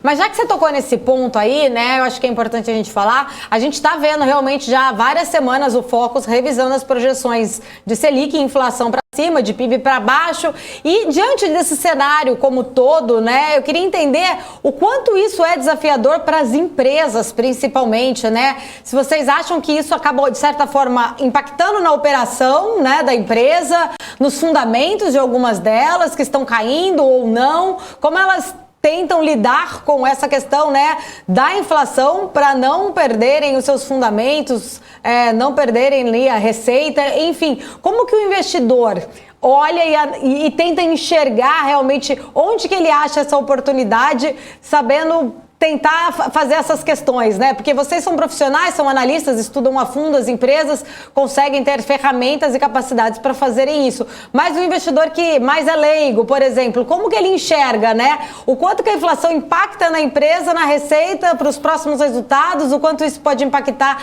Mas já que você tocou nesse ponto aí, né, eu acho que é importante a gente falar, a gente está vendo realmente já há várias semanas o Focus revisando as projeções de Selic e inflação para cima, de PIB para baixo, e diante desse cenário como todo, né, eu queria entender o quanto isso é desafiador para as empresas, principalmente, né, se vocês acham que isso acabou, de certa forma, impactando na operação, né, da empresa, nos fundamentos de algumas delas que estão caindo ou não, como elas tentam lidar com essa questão, né, da inflação para não perderem os seus fundamentos, não perderem ali a receita, enfim, como que o investidor olha e tenta enxergar realmente onde que ele acha essa oportunidade, sabendo tentar fazer essas questões, né? Porque vocês são profissionais, são analistas, estudam a fundo as empresas, conseguem ter ferramentas e capacidades para fazerem isso. Mas o investidor que mais é leigo, por exemplo, como que ele enxerga, né? O quanto que a inflação impacta na empresa, na receita, para os próximos resultados, o quanto isso pode impactar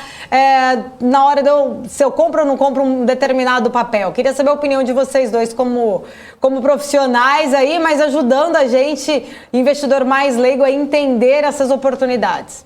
na hora se eu compro ou não compro um determinado papel. Queria saber a opinião de vocês dois como profissionais aí, mas ajudando a gente, investidor mais leigo, a entender essas oportunidades.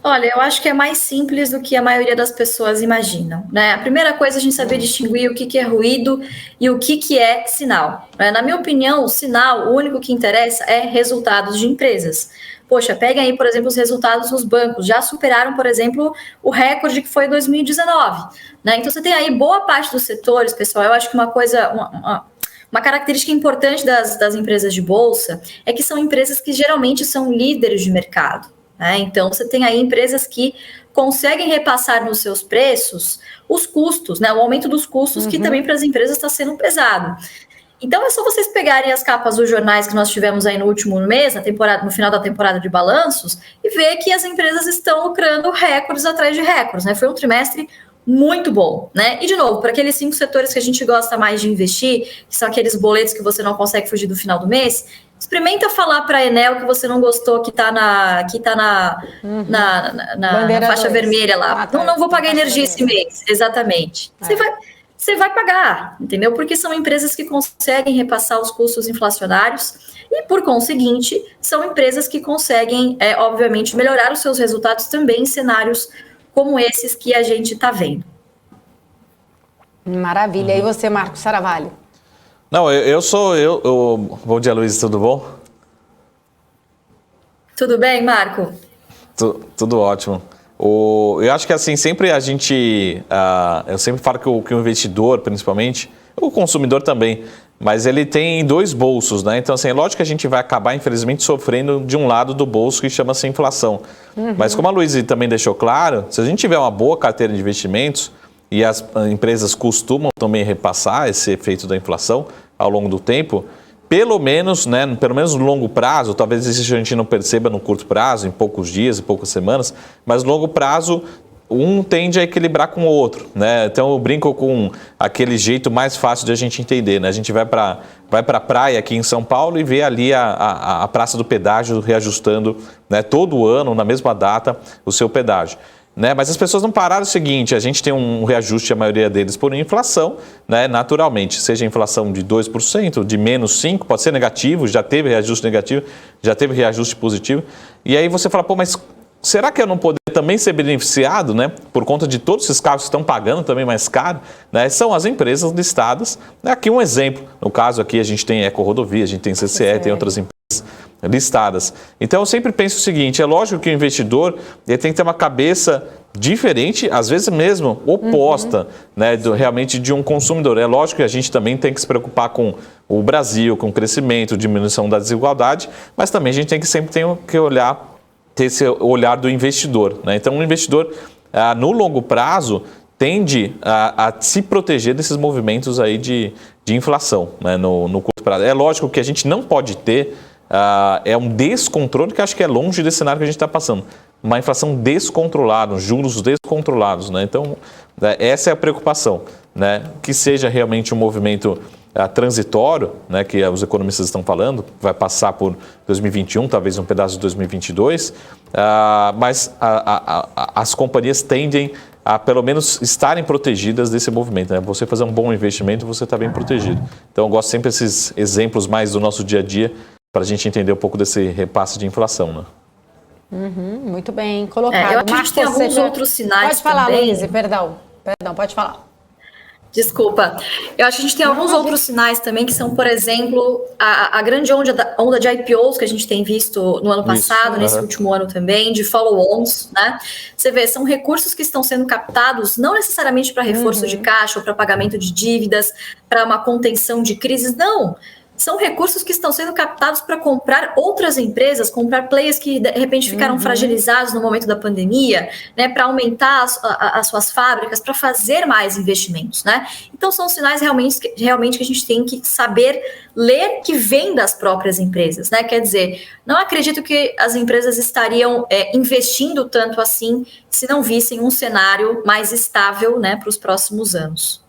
Olha, eu acho que é mais simples do que a maioria das pessoas imaginam, né? A primeira coisa é a gente saber distinguir o que é ruído e o que é sinal, né? Na minha opinião, o sinal, o único que interessa é resultados de empresas. Poxa, peguem aí, por exemplo, os resultados dos bancos. Já superaram, por exemplo, o recorde que foi em 2019, né? Então, você tem aí boa parte dos setores, pessoal. Eu acho que uma característica importante das empresas de bolsa é que são empresas que geralmente são líderes de mercado, né? Então, você tem aí empresas que conseguem repassar nos seus preços os custos, né? O aumento dos custos, que também para as empresas está sendo pesado. Então, é só vocês pegarem as capas dos jornais que nós tivemos aí no último mês, no final da temporada de balanços, e ver que as empresas estão lucrando recordes atrás de recordes, né? Foi um trimestre muito bom, né? E, de novo, para aqueles 5 setores que a gente gosta mais de investir, que são aqueles boletos que você não consegue fugir do final do mês, experimenta falar para a Enel que você não gostou, que está na faixa vermelha lá. Não vou pagar energia esse mês, exatamente. Você vai pagar, entendeu? Porque são empresas que conseguem repassar os custos inflacionários e, por conseguinte, são empresas que conseguem, obviamente, melhorar os seus resultados também em cenários como esses que a gente está vendo. Maravilha. E você, Marcos Saravalho? Não, Bom dia, Luiz, tudo bom? Tudo bem, Marco? Tudo ótimo. Eu acho que assim, sempre a gente... eu sempre falo que o investidor, principalmente, o consumidor também, mas ele tem 2 bolsos, né? Então, assim, é lógico que a gente vai acabar, infelizmente, sofrendo de um lado do bolso que chama-se inflação. Mas como a Luísa também deixou claro, se a gente tiver uma boa carteira de investimentos, e as empresas costumam também repassar esse efeito da inflação ao longo do tempo, pelo menos no longo prazo, talvez isso a gente não perceba no curto prazo, em poucos dias, em poucas semanas, mas no longo prazo, um tende a equilibrar com o outro, né? Então eu brinco com aquele jeito mais fácil de a gente entender, né? A gente vai para a praia aqui em São Paulo e vê ali a Praça do Pedágio reajustando, né, todo ano, na mesma data, o seu pedágio. Né? Mas as pessoas não pararam o seguinte, a gente tem um reajuste, a maioria deles, por inflação, né? Naturalmente, seja inflação de 2%, de menos 5%, pode ser negativo, já teve reajuste negativo, já teve reajuste positivo, e aí você fala, pô, mas será que eu não poderia também ser beneficiado, né, por conta de todos esses carros que estão pagando também mais caro, né? São as empresas listadas. Aqui um exemplo, no caso aqui a gente tem Ecorodovia, a gente tem CCR, tem outras empresas listadas. Então eu sempre penso o seguinte, é lógico que o investidor ele tem que ter uma cabeça diferente, às vezes mesmo oposta, né, realmente de um consumidor. É lógico que a gente também tem que se preocupar com o Brasil, com o crescimento, diminuição da desigualdade, mas também a gente tem que sempre ter esse olhar do investidor, né? Então, o investidor, no longo prazo, tende a se proteger desses movimentos aí de inflação, né, no curto prazo. É lógico que a gente não pode ter é um descontrole que acho que é longe desse cenário que a gente está passando. Uma inflação descontrolada, juros descontrolados, né? Então, essa é a preocupação, né? Que seja realmente um movimento transitório, né, que os economistas estão falando, vai passar por 2021, talvez um pedaço de 2022, mas as companhias tendem a pelo menos estarem protegidas desse movimento, né? Você fazer um bom investimento, você está bem protegido. Então eu gosto sempre desses exemplos mais do nosso dia a dia, para a gente entender um pouco desse repasse de inflação, né? Muito bem colocado. Eu acho que a gente tem alguns outros sinais Pode falar, também. Luísa, perdão, pode falar. Desculpa. Eu acho que a gente tem alguns outros sinais também, que são, por exemplo, a grande onda de IPOs que a gente tem visto no ano passado, nesse último ano também, de follow-ons, né? Você vê, são recursos que estão sendo captados não necessariamente para reforço de caixa ou para pagamento de dívidas, para uma contenção de crises, não. São recursos que estão sendo captados para comprar outras empresas, comprar players que de repente ficaram fragilizados no momento da pandemia, né, para aumentar as suas fábricas, para fazer mais investimentos, né? Então são sinais realmente que a gente tem que saber ler, que vem das próprias empresas, né? Quer dizer, não acredito que as empresas estariam investindo tanto assim se não vissem um cenário mais estável, né, para os próximos anos.